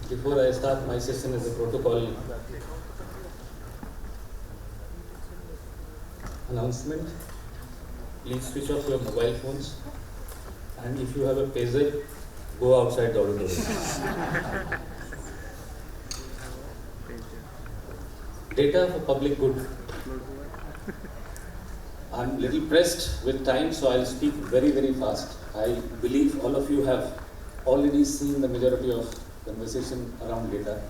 Before I start my session as a protocol announcement, please switch off your mobile phones, and if you have a pager, go outside the auditorium. Data for public good. I'm a little pressed with time, so I'll speak very, very fast. I believe all of you have already seen the majority of conversation around data.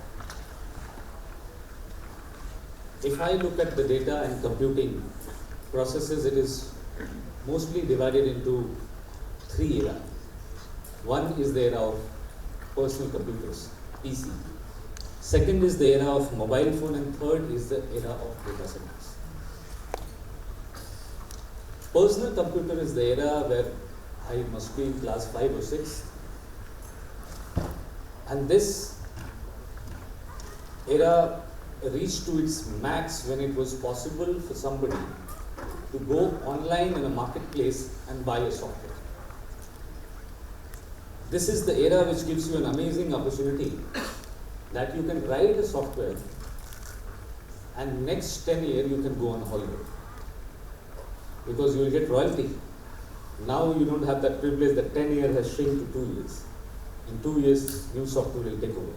If I look at the data and computing processes, it is mostly divided into three eras. One is the era of personal computers, PC. Second is the era of mobile phone, and third is the era of data centers. Personal computer is the era where I must be in class 5 or 6. And this era reached to its max when it was possible for somebody to go online in a marketplace and buy a software. This is the era which gives you an amazing opportunity that you can write a software and next 10 years you can go on holiday because you will get royalty. Now you don't have that privilege that 10 years has shrunk to 2 years. In 2 years, new software will take over.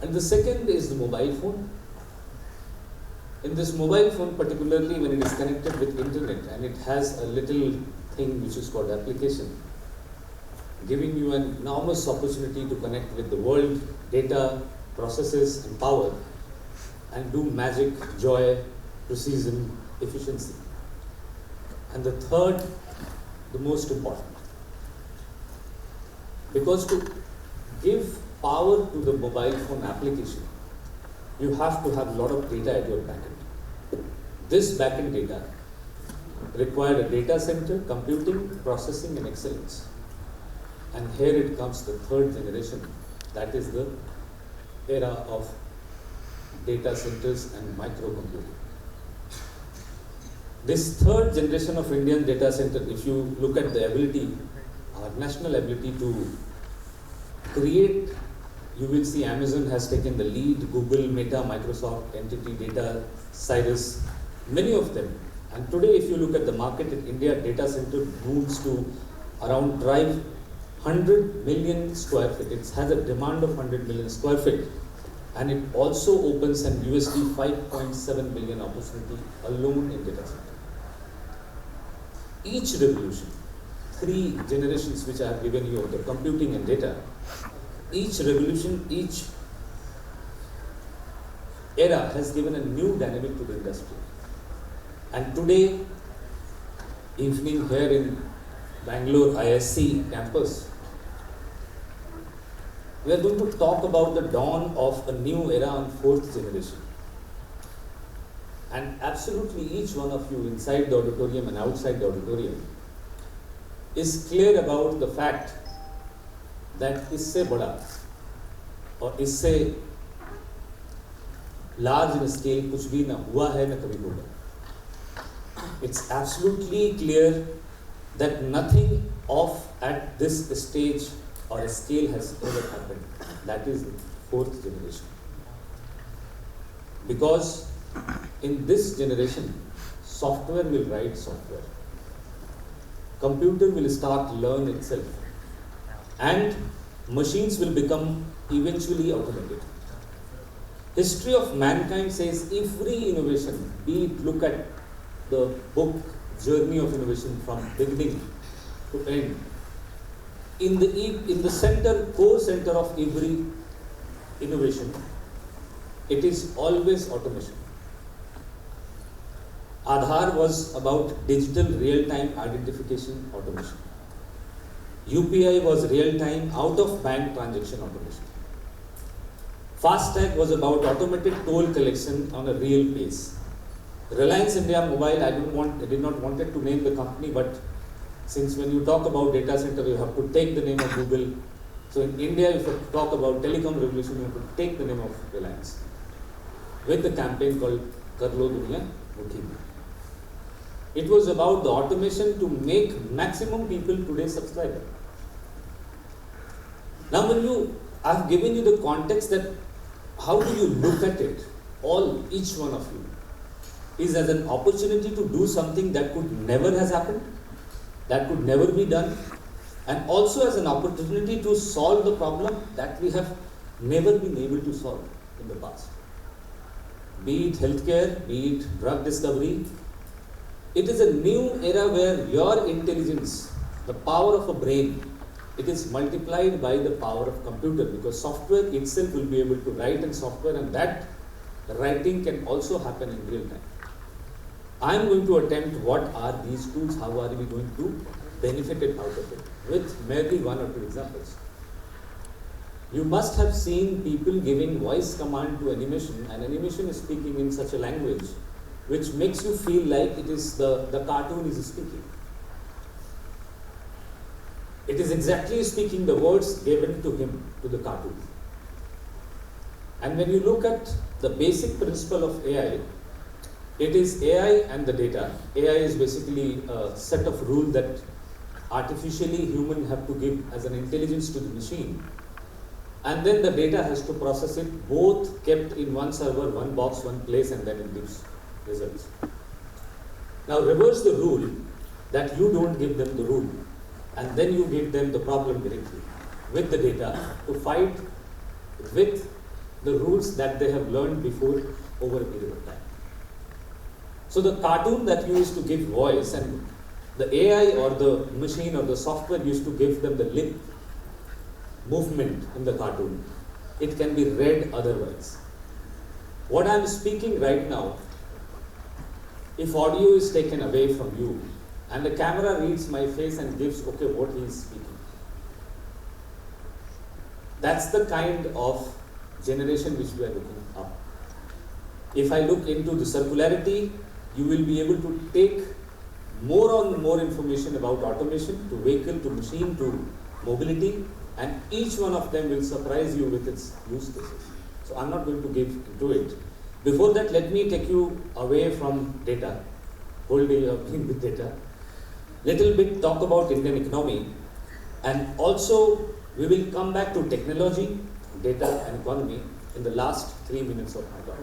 And the second is the mobile phone. In this mobile phone, particularly when it is connected with internet and it has a little thing which is called application, giving you an enormous opportunity to connect with the world, data, processes and power, and do magic, joy, precision, efficiency. And the third, the most important. Because to give power to the mobile phone application, you have to have a lot of data at your backend. This backend data required a data center, computing, processing and excellence. And here it comes the third generation, that is the era of data centers and microcomputing. This third generation of Indian data center, if you look at the ability, our national ability to create, you will see Amazon has taken the lead, Google, Meta, Microsoft, Entity Data, Cyrus, many of them. And today if you look at the market in India, data center moves to around drive 100 million square feet. It has a demand of 100 million square feet. And it also opens an USD 5.7 billion opportunity alone in data center. Each revolution, 3 generations which I have given you of the computing and data, each revolution, each era has given a new dynamic to the industry. And today, evening here in Bangalore ISC campus, we are going to talk about the dawn of a new era on 4th generation. And absolutely each one of you inside the auditorium and outside the auditorium is clear about the fact that isse bada और इससे large in scale कुछ भी ना हुआ है ना कभी होगा. It's absolutely clear that nothing of at this stage or scale has ever happened. That is 4th generation. Because in this generation, software will write software. Computer will start learn itself. And machines will become eventually automated. History of mankind says every innovation, be it look at the book Journey of Innovation from beginning to end, in the center, core center of every innovation, it is always automation. Aadhaar was about digital real-time identification automation. UPI was real-time out-of-bank transaction automation. FASTag was about automated toll collection on a real pace. Reliance India Mobile, I did not want to name the company, but since when you talk about data center, you have to take the name of Google. So in India, if you talk about telecom revolution, you have to take the name of Reliance with the campaign called Kar Lo Duniya Mukhi Mein. It was about the automation to make maximum people today subscribe. Now I have given you the context that how do you look at it, each one of you, is as an opportunity to do something that could never has happened, that could never be done, and also as an opportunity to solve the problem that we have never been able to solve in the past. Be it healthcare, be it drug discovery, it is a new era where your intelligence, the power of a brain, it is multiplied by the power of computer, because software itself will be able to write in software, and that writing can also happen in real time. I am going to attempt what are these tools, how are we going to benefit it out of it, with merely one or two examples. You must have seen people giving voice command to animation, and animation is speaking in such a language which makes you feel like it is the cartoon is speaking. It is exactly speaking the words given to him, to the cartoon. And when you look at the basic principle of AI, it is AI and the data. AI is basically a set of rules that artificially human have to give as an intelligence to the machine. And then the data has to process it, both kept in one server, one box, one place, and then it gives results. Now reverse the rule that you don't give them the rule, and then you give them the problem directly with the data to fight with the rules that they have learned before over a period of time. So the cartoon that you used to give voice, and the AI or the machine or the software used to give them the lip movement in the cartoon, it can be read otherwise. What I am speaking right now, if audio is taken away from you and the camera reads my face and gives okay what he is speaking, that's the kind of generation which we are looking up. If I look into the circularity, you will be able to take more and more information about automation, to vehicle, to machine, to mobility, and each one of them will surprise you with its use cases. So I'm not going to get into it. Before that, let me take you away from data. Whole day you have been with data. Little bit talk about Indian economy, and also we will come back to technology, data and economy in the last 3 minutes of my talk.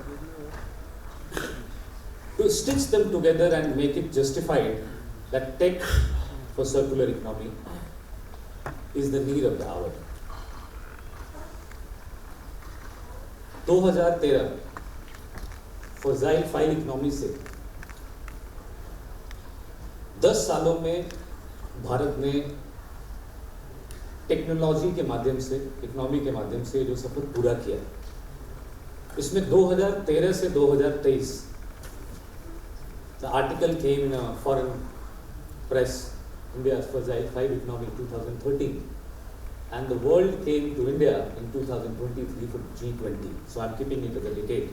To stitch them together and make it justified that tech for circular economy is the need of the hour. 2013 fragile five economy से 10 सालों में भारत ने technology के माध्यम से, economy के माध्यम से जो सफर पूरा किया, इसमें 2013 से 2023 the article came in a foreign press, India's fragile five economy 2013, and the world came to India in 2023 for G20. So I'm keeping it as a decade.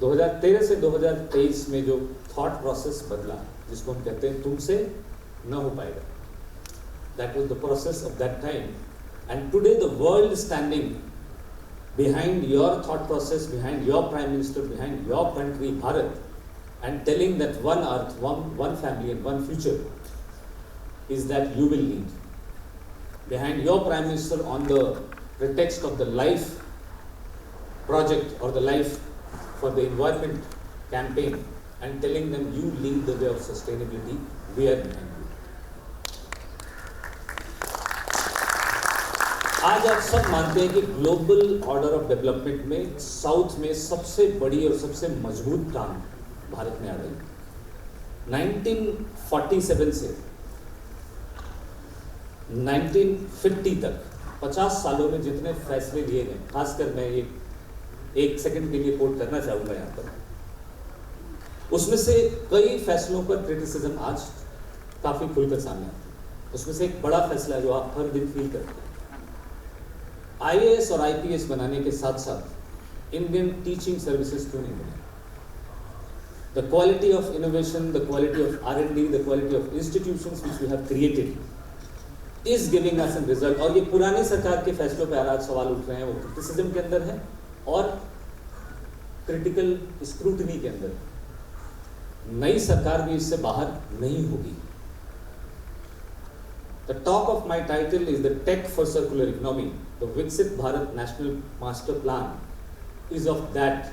2013 से 2023 में जो thought process बदला, जिसको हम कहते हैं तुमसे न हो पाएगा, that was the process of that time, and today the world is standing behind your thought process, behind your prime minister, behind your country Bharat, and telling that one earth, one family and one future is that you will lead. Behind your prime minister on the pretext of the life project or the life for the environment campaign, and telling them you lead the way of sustainability, we are behind you. आज आप सब मानते हैं कि global order of development में south में सबसे बड़ी और सबसे मजबूत काम भारत में आ रही। 1947 से 1950 तक 50 सालों में जितने फैसले लिए गए, खासकर मैं ये एक सेकंड के लिए कोट करना चाहूँगा यहाँ पर, उसमें से कई फैसलों पर क्रिटिसिज्म आज काफ़ी खुलकर सामने आता है। उसमें से एक बड़ा फैसला जो आप हर दिन फील करते हैं, IAS और IPS बनाने के साथ साथ इंडियन टीचिंग सर्विसेज क्यों नहीं बने? The quality of innovation, the quality of R&D, the quality of institutions which we have created is giving us a result. और ये पुरानी सरकार के फैसलों पे आज सवाल उठ रहे हैं, वो क्रिटिसिज्म के अंदर है और क्रिटिकल स्क्रूटनी के अंदर। नई सरकार भी इससे बाहर नहीं होगी। The talk of my title is the Tech for Circular Economy. The Viksit Bharat National Masterplan is of that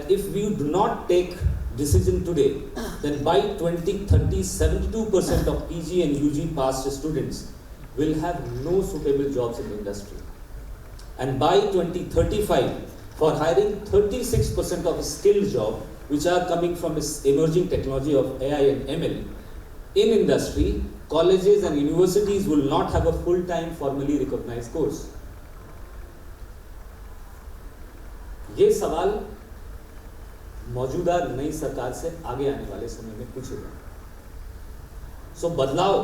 if we do not take decision today, then by 2030, 72% of PG and UG passed students will have no suitable jobs in the industry. And by 2035, for hiring 36% of skilled jobs, which are coming from this emerging technology of AI and ML, in industry, colleges and universities will not have a full-time formally recognized course. ये सवाल मौजूदा नई सरकार से आगे आने वाले समय में पूछेगा। सो बदलाव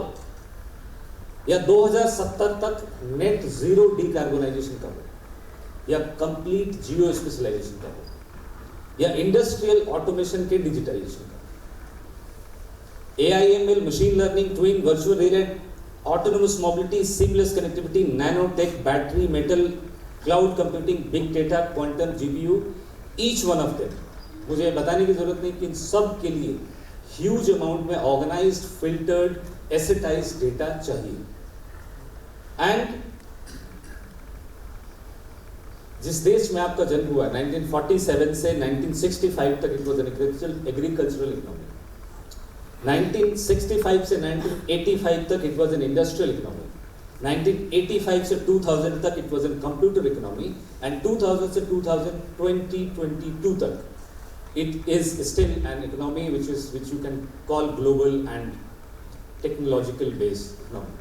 या 2070 तक नेट जीरो डीकार्बोनाइजेशन का हो, या कंप्लीट जियो स्पेशलाइजेशन का हो, या इंडस्ट्रियल ऑटोमेशन के डिजिटाइजेशन का, AIML, machine learning, twin, virtual reality, autonomous mobility, seamless connectivity, nanotech, battery, metal, cloud computing, big data, quantum, GPU, each one of them, मुझे बताने की जरूरत नहीं कि इन सब के लिए ह्यूज अमाउंट में ऑर्गेनाइज्ड, फिल्टर्ड, एसेटाइज्ड डेटा चाहिए। एंड जिस देश में आपका जन्म हुआ 1947 से 1965 तक, it was an agricultural economy. 1965 से 1985 तक it was an industrial economy. 1985 से 2000 तक it was an computer economy, and 2000 से 2022 तक it is still an economy which you can call global and technological based economy.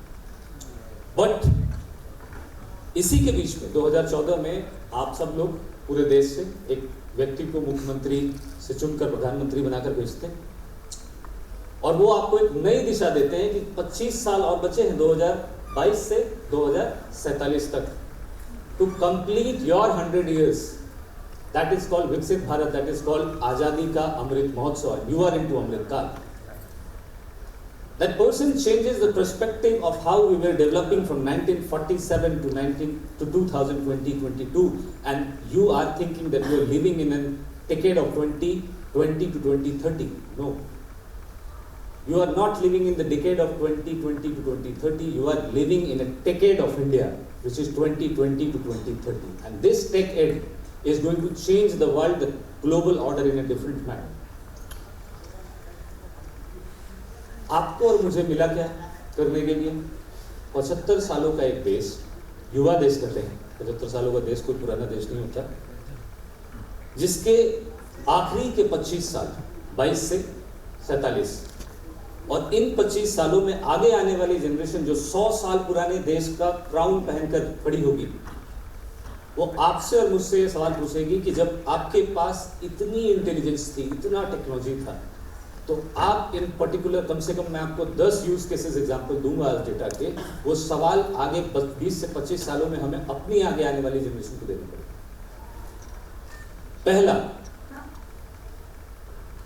But इसी के बीच में 2014 में आप सब लोग पूरे देश से एक व्यक्ति को मुख्यमंत्री से चुनकर प्रधानमंत्री बनाकर भेजते हैं, और वो आपको एक नई दिशा देते हैं कि 25 साल और बचे हैं 2022 से 2047 तक to complete your 100 years. That is called Viksit Bharat, that is called आजादी का Amrit Mahotsav. You are into अमृत काल। That person changes the perspective of how we were developing from 1947 to 2020-22, and you are thinking that you are living in a decade of 2020 to 2030. No. You are not living in the decade of 2020 to 2030. You are living in a decade of India, which is 2020 to 2030. And this decade is going to change the world, the global order in a different manner. आपको और मुझे मिला क्या करने के लिए? 75 सालों का एक देश, युवा देश कहते हैं, 75 सालों का देश कोई पुराना देश नहीं होता, जिसके आखिरी के 25 साल 22 से 47, और इन 25 सालों में आगे आने वाली जनरेशन जो 100 साल पुराने देश का क्राउन पहनकर खड़ी होगी, वो आपसे और मुझसे ये सवाल पूछेगी कि जब आपके पास इतनी इंटेलिजेंस थी, इतना टेक्नोलॉजी था, तो आप इन पर्टिकुलर, कम से कम मैं आपको 10 यूज केसेस एग्जांपल दूंगा आज डेटा के, वो सवाल आगे 20 से 25 सालों में हमें अपनी आगे आने वाली जनरेशन को देना पड़ेगा। पहला,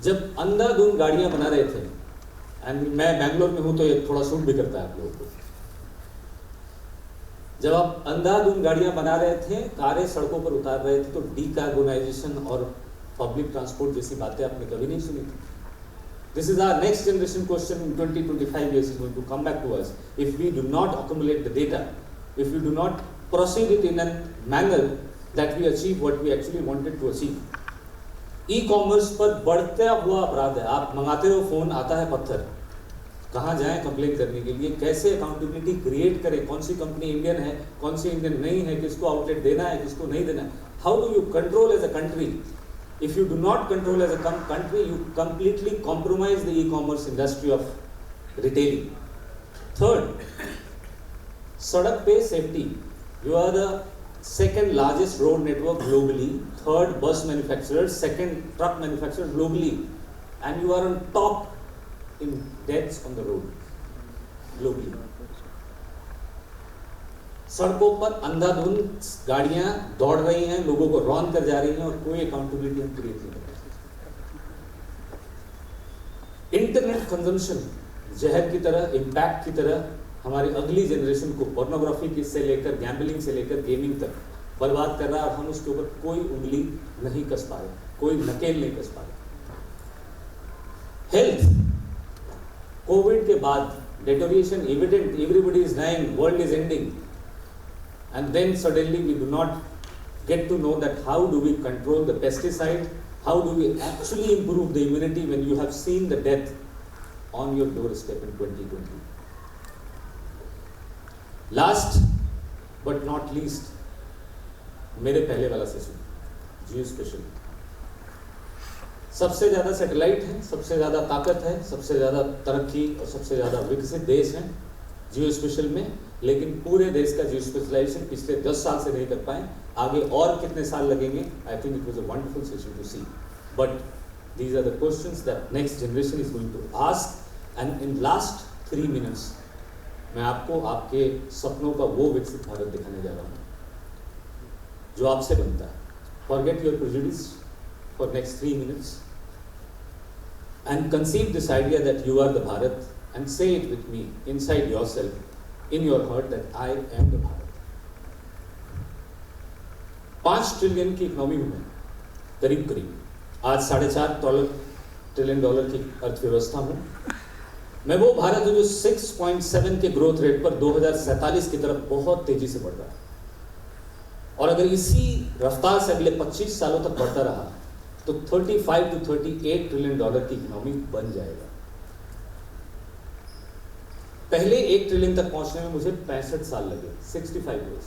जब अंधाधुंध गाड़ियां बना रहे थे, एंड मैं बैंगलोर में हूं तो ये थोड़ा सूट भी करता है आप लोगों को, जब आप अंधाधुंध गाड़ियां बना रहे थे, कारें सड़कों पर उतार रहे थे, तो डीकार्बोनाइजेशन और पब्लिक ट्रांसपोर्ट जैसी बातें आपने कभी नहीं सुनी थी। This is our next generation question in 20-25 years is going to come back to us if we do not accumulate the data, if we do not proceed it in a manner that we achieve what we actually wanted to achieve. Ecommerce पर बढ़ता हुआ अपराध है। आप मंगाते हो phone, आता है पत्थर। कहाँ जाएं कंप्लेन करने के लिए? कैसे अकाउंटेबिलिटी क्रिएट करें? कौन सी कंपनी इंडियन है, कौन सी इंडियन नहीं है, किसको आउटलेट देना है, किसको नहीं देना है? How do you control as a country? If you do not control as a country, you completely compromise the e-commerce industry of retailing. Third, सड़क पे safety. You are the second largest road network globally, third bus manufacturer, second truck manufacturer globally, and you are on top in deaths on the road globally. सड़कों पर अंधाधुंध गाड़ियां दौड़ रही हैं, लोगों को रौंद कर जा रही हैं, और कोई अकाउंटेबिलिटी हम क्रिएट नहीं कर रहे। इंटरनेट कंजम्पशन जहर की तरह, इम्पैक्ट की तरह हमारी अगली जनरेशन को पोर्नोग्राफी से लेकर, गैम्बलिंग से लेकर गेमिंग तक बर्बाद कर रहा है, और हम उसके ऊपर कोई उंगली नहीं कस पा रहे, कोई नकेल नहीं कस पा रहे। Health, COVID के बाद deterioration evident, everybody is dying, world is ending, and then suddenly we do not get to know that how do we control the pesticide, how do we actually improve the immunity when you have seen the death on your doorstep in 2020. Last but not least, मेरे पहले वाला session जियो special, सबसे ज़्यादा satellite है, सबसे ज़्यादा ताकत है, सबसे ज़्यादा तरक्की और सबसे ज़्यादा विकसित देश है जियो स्पेशल में, लेकिन पूरे देश का जियो स्पेशलाइजेशन पिछले 10 साल से नहीं कर पाए, आगे और कितने साल लगेंगे? I think it was a wonderful session to see, but these are the questions that next generation is going to ask, and in last 3 minutes मैं आपको आपके सपनों का वो विकसित भारत दिखाने जा रहा हूँ जो आपसे बनता है. Forget your prejudice for next 3 minutes and conceive this idea that you are the Bharat and say it with me inside yourself, in your heart, that I am the Bharat. 5 trillion की economy हूं मैं, करीब आज $4.5 trillion की अर्थव्यवस्था हूं मैं. वो भारत हूं जो 6.7 के ग्रोथ रेट पर 2047 की तरफ बहुत तेजी से बढ़ रहा है, और अगर इसी रफ्तार से अगले 25 सालों तक बढ़ता रहा तो 35 to 38 ट्रिलियन की इकोनॉमी बन जाएगा. पहले 1 ट्रिलियन तक पहुंचने में मुझे 65 साल लगे, 65 years.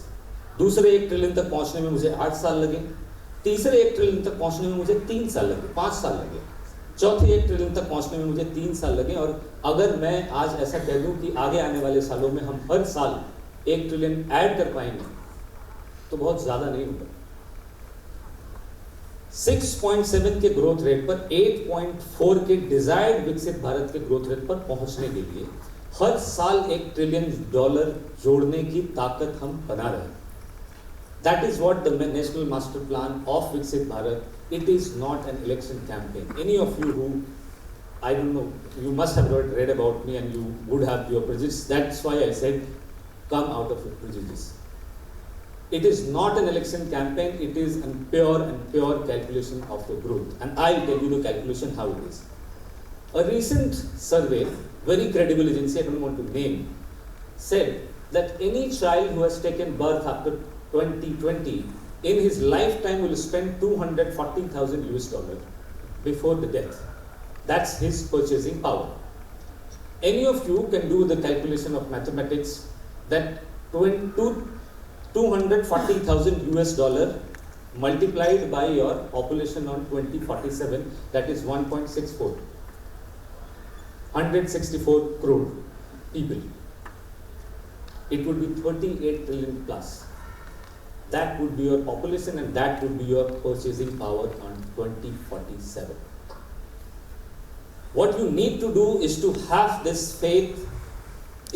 दूसरे 1 ट्रिलियन तक पहुंचने में मुझे 8 साल लगे, तीसरे 1 ट्रिलियन तक पहुंचने में मुझे 3 साल लगे, 5 साल लगे, चौथे 1 ट्रिलियन तक पहुंचने में मुझे 3 साल लगे. और अगर मैं आज ऐसा कह दूं कि आगे आने वाले सालों में हम हर साल 1 ट्रिलियन ऐड कर पाएंगे तो बहुत ज्यादा नहीं होगा. 6.7 के ग्रोथ रेट पर 8.4 के डिजायर्ड विकसित भारत के ग्रोथ रेट पर पहुंचने के लिए हर साल $1 ट्रिलियन जोड़ने की ताकत हम बना रहे हैं. That is what the national master plan of Viksit Bharat. It is not an election campaign. Any of you who, I don't know, you must have read about me and you would have your prejudice. That's why I said come out of your prejudice. It is not an election campaign, it is a pure calculation of the growth. And I'll tell you the calculation how it is. A recent survey, very credible agency, I don't want to name, said that any child who has taken birth after 2020 in his lifetime will spend $240,000 before the death. That's his purchasing power. Any of you can do the calculation of mathematics that $240,000 multiplied by your population on 2047, that is 1.64, 164 crore people. It would be 38 trillion plus. That would be your population and that would be your purchasing power on 2047. What you need to do is to have this faith,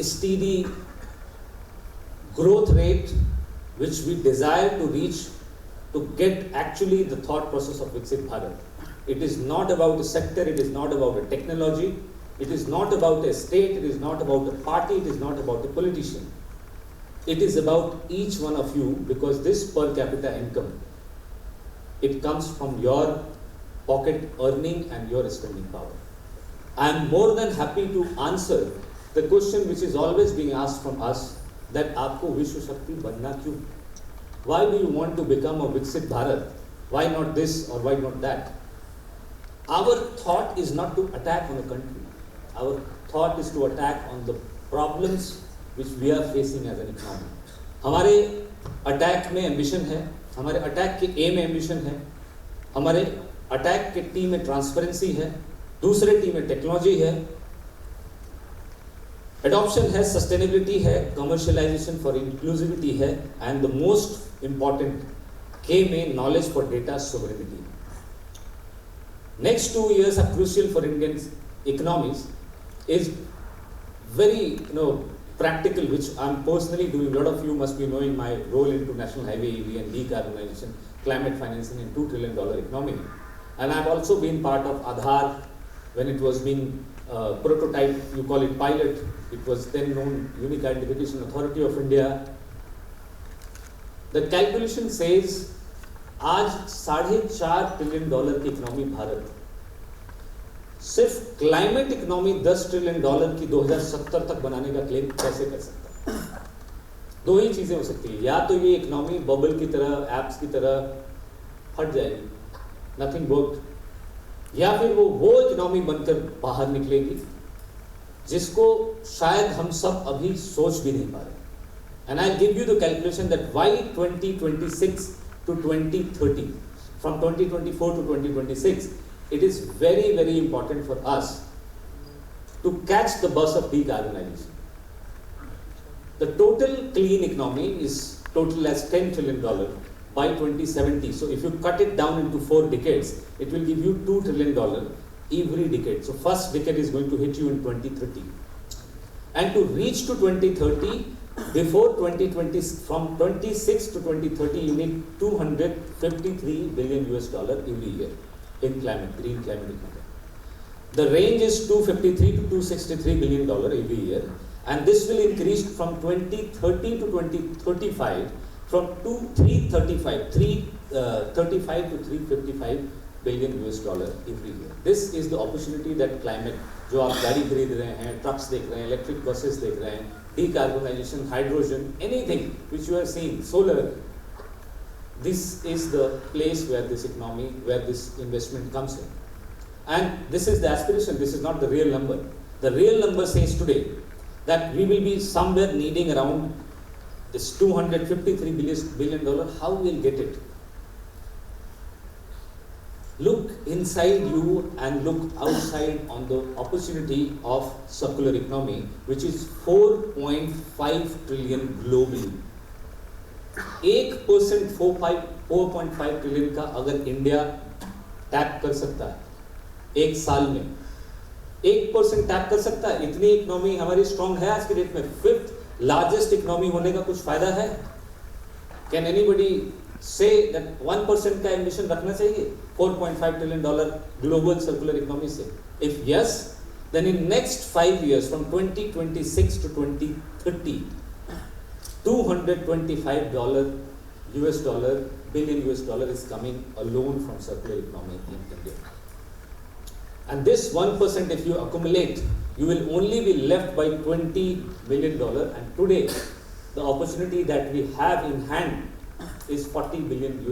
steady growth rate which we desire to reach, to get actually the thought process of Viksit Bharat. It is not about a sector, it is not about a technology, it is not about a state, it is not about a party, it is not about a politician. It is about each one of you, because this per capita income, it comes from your pocket earning and your spending power. I am more than happy to answer the question which is always being asked from us, that आपको विश्व शक्ति बनना क्यों? Why do you want to become a Viksit Bharat? Why not this or why not that? Our thought is not to attack on a country. Our thought is to attack on the problems which we are facing as an economy. हमारे attack में ambition है, हमारे attack के ए में ambition है, हमारे attack के T में ट्रांसपेरेंसी है, दूसरे टी में टेक्नोलॉजी है, adoption है, sustainability है, commercialization for inclusivity है, and the most important K में knowledge for data sovereignty. Next 2 years are crucial for Indian economies. Is very practical, which I'm personally doing. A lot of you must be knowing my role into national highway EV and decarbonization, climate financing, and $2 trillion economy. And I've also been part of Aadhaar when it was being prototype, you call it pilot. It was then known Unique Identification Authority of India. The calculation says आज $4.5 trillion की economy Bharat सिर्फ climate economy $10 trillion की 2070 तक बनाने का claim कैसे कर सकता है? दो ही चीजें हो सकती है, या तो ये इकोनॉमी बबल की तरह, एप्स की तरह फट जाएगी, नथिंग वर्क, या फिर वो इकोनॉमी बनकर बाहर निकलेगी जिसको शायद हम सब अभी सोच भी नहीं पा रहे. And I'll give you the calculation that why 2026 to 2030, from 2024 to 2026, it is very, very important for us to catch the bus of decarbonization. The total clean economy is total as $10 trillion by 2070. So if you cut it down into 4 decades, it will give you $2 trillion every decade. So first decade is going to hit you in 2030. And to reach to 2030, before 2020, from 26 to 2030, you need $253 billion every year in green climate economy. The range is $253 to $263 billion every year, and this will increase from 2030 to 2035 from 335 to $355 billion every year. This is the opportunity that climate, जो आप गाड़ी खरीद रहे हैं, trucks देख रहे हैं, electric buses देख रहे हैं, decarbonization, hydrogen, anything which you are seeing, solar, this is the place where this economy, where this investment comes in. And this is the aspiration, this is not the real number. The real number says today that we will be somewhere needing around this $253 billion. How we will get it? Look inside you and look outside on the opportunity of circular economy, which is 4.5 trillion globally. 1% 4.5 trillion का अगर India tap कर सकता है एक साल में, 1% tap कर सकता है, इतनी इकोनॉमी हमारी स्ट्रांग है आज के डेट में. 5th लार्जेस्ट इकोनॉमी होने का कुछ फायदा है? कैन एनीबडी से दैट 1% का एम्बिशन रखना चाहिए $4.5 trillion global circular economy से? If yes, then in next 5 years from 2026 to 2030, $225 billion is coming alone from circular economy in India. And this 1% if you accumulate, you will only be left by $20 billion. And today, the opportunity that we have in hand is $40 billion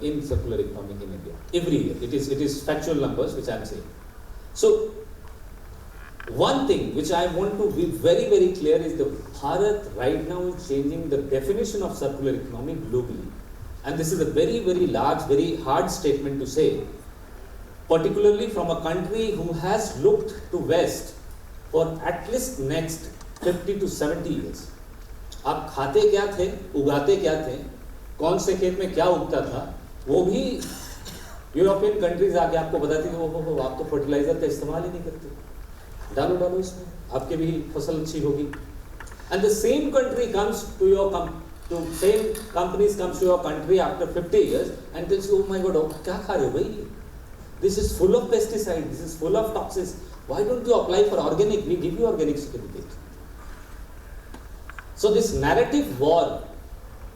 in circular economy in India every year. It is factual numbers which I am saying. So one thing which I want to be very, very clear is that Bharat right now is changing the definition of circular economy globally. And this is a very, very large, very hard statement to say, particularly from a country who has looked to West for at least next 50 to 70 years. आप खाते क्या थे, उगाते क्या थे, कौन से खेत में क्या उगता था, वो भी यूरोपियन कंट्रीज आके आपको बताती थी, वो आप तो फर्टिलाइजर का इस्तेमाल ही नहीं करते, डालो इसमें, आपके भी फसल अच्छी होगी. And the same country comes to your same companies comes to your country after 50 years and they say, oh my God, क्या खा रहे हो भाई? This is full of pesticides, this is full of toxins. Why don't you apply for organic? We give you organic certificate. So this narrative war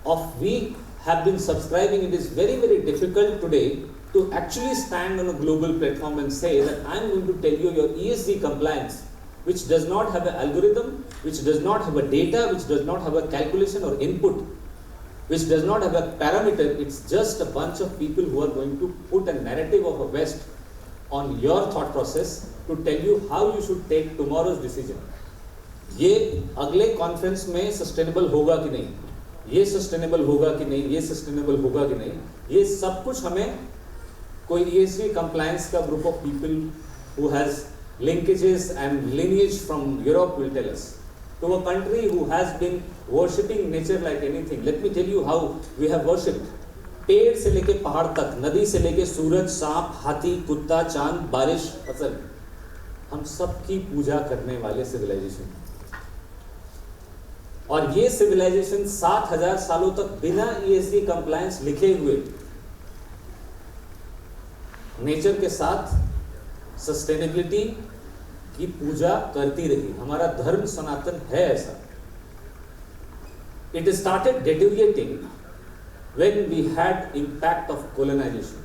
of we have been subscribing, it is very, very difficult today to actually stand on a global platform and say that I am going to tell you your ESG compliance, which does not have an algorithm, which does not have a data, which does not have a calculation or input, which does not have a parameter. It's just a bunch of people who are going to put a narrative of a West on your thought process to tell you how you should take tomorrow's decision. ये अगले conference में sustainable होगा कि नहीं, ये sustainable होगा कि नहीं, ये सस्टेनेबल होगा कि नहीं, ये सब कुछ हमें कोई ESG compliance का group of people who has linkages and lineage from Europe will tell us. To a country who has been worshipping nature like anything, let me tell you how we have worshipped. पेड़ से लेके पहाड़ तक, नदी से लेके सूरज, सांप, हाथी, कुत्ता, चांद, बारिश, फसल, हम सबकी पूजा करने वाले सिविलाइजेशन. और ये सिविलाइजेशन 7000 सालों तक बिना ESG कंप्लायंस लिखे हुए नेचर के साथ सस्टेनेबिलिटी की पूजा करती रही. हमारा धर्म सनातन है ऐसा. It started deteriorating when we had impact of colonization.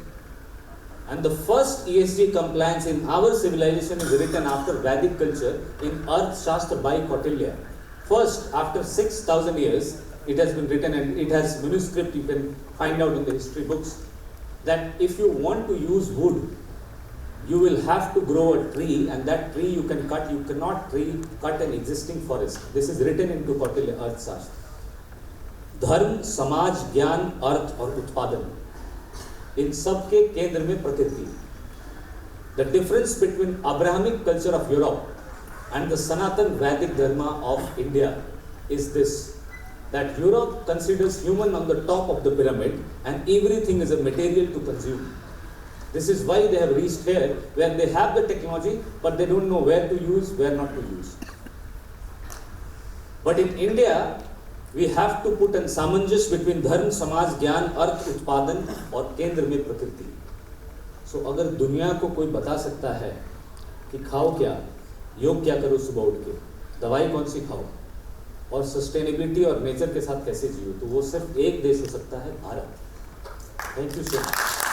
And the first ESG compliance in our civilization is written after Vedic culture in Earth Shastra by Kautilya. First, after 6,000 years, it has been written, and it has manuscript you can find out in the history books, that if you want to use wood, you will have to grow a tree, and that tree you can cut. You cannot cut an existing forest. This is written into Kautilya Earth Shastra. धर्म, समाज, ज्ञान, अर्थ और उत्पादन, इन सब के केंद्र में प्रकृति. The difference between Abrahamic culture of Europe and the Sanatan Vedic Dharma of India is this, that Europe considers human on the top of the pyramid and everything is a material to consume. This is why they have reached here, where they have the technology, but they don't know where to use, where not to use. But in India, we have to put an सामंजस्य between धर्म, समाज, ज्ञान, अर्थ, उत्पादन और केंद्र में प्रकृति. So अगर दुनिया को कोई बता सकता है कि खाओ क्या, योग क्या करो सुबह उठ के, दवाई कौन सी खाओ और सस्टेनेबिलिटी और नेचर के साथ कैसे जियो, तो वो सिर्फ एक देश हो सकता है, Bharat. Thank you so much.